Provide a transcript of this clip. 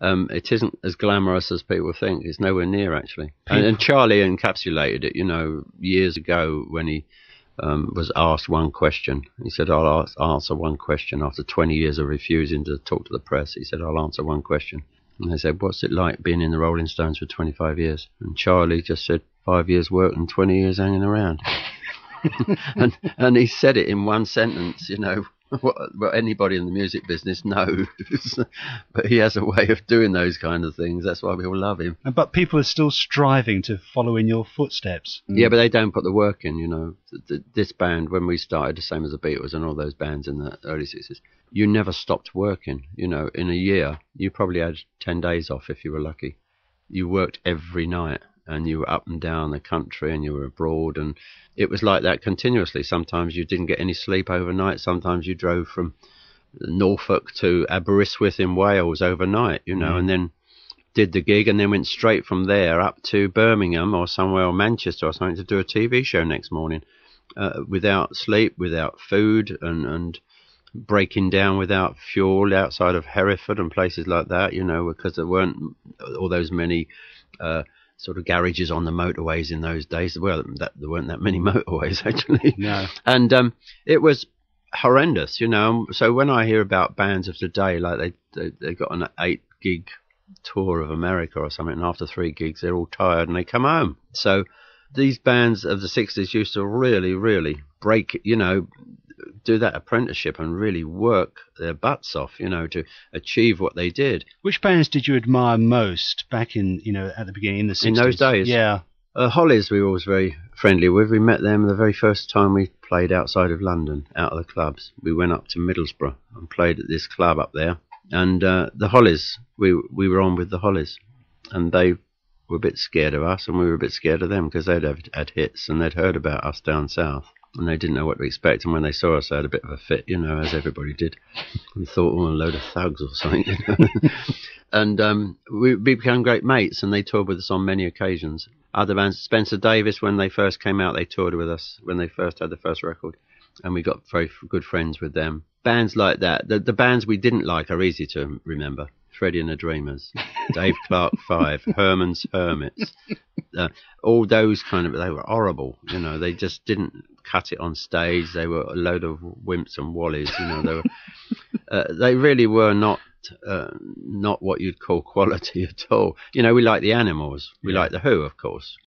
It isn't as glamorous as people think. It's nowhere near, actually. And Charlie encapsulated it, years ago when he was asked one question. He said, I'll answer one question. After 20 years of refusing to talk to the press, he said, I'll answer one question. And they said, what's it like being in the Rolling Stones for 25 years? And Charlie just said, 5 years work and 20 years hanging around. and he said it in one sentence, what anybody in the music business knows. But he has a way of doing those kind of things. That's why we all love him. But people are still striving to follow in your footsteps. Yeah, but they don't put the work in, This band, when we started, the same as the Beatles and all those bands in the early 60s, you never stopped working. In a year, you probably had 10 days off if you were lucky. You worked every night. And you were up and down the country and you were abroad, and it was like that continuously. Sometimes you didn't get any sleep overnight. Sometimes you drove from Norfolk to Aberystwyth in Wales overnight, and then did the gig and then went straight from there up to Birmingham or somewhere, or Manchester or something, to do a TV show next morning, without sleep, without food, and breaking down without fuel outside of Hereford and places like that, because there weren't all those many sort of garages on the motorways in those days. Well, there weren't that many motorways, actually. No. And it was horrendous, So when I hear about bands of today, like they got an 8-gig tour of America or something, and after 3 gigs, they're all tired and they come home. So these bands of the 60s used to really, really break, do that apprenticeship and really work their butts off, to achieve what they did. Which bands did you admire most back in, at the beginning, in the 60s? In those days? Yeah. Hollies we were always very friendly with. We met them the very first time we played outside of London, out of the clubs. We went up to Middlesbrough and played at this club up there. And the Hollies, we were on with the Hollies. And they were a bit scared of us and we were a bit scared of them, because they'd had hits and they'd heard about us down south. And they didn't know what to expect, and when they saw us, they had a bit of a fit, as everybody did, and thought, a load of thugs or something. And we became great mates, and they toured with us on many occasions. Other bands, Spencer Davis, when they first came out, they toured with us when they first had the first record, and we got very good friends with them. Bands like that. The bands we didn't like are easy to remember. Freddie and the Dreamers, Dave Clark 5, Herman's Hermits, all those they were horrible, they just didn't cut it on stage. They were a load of wimps and wallies, they really were not what you'd call quality at all. We like the Animals, we like the Who, of course.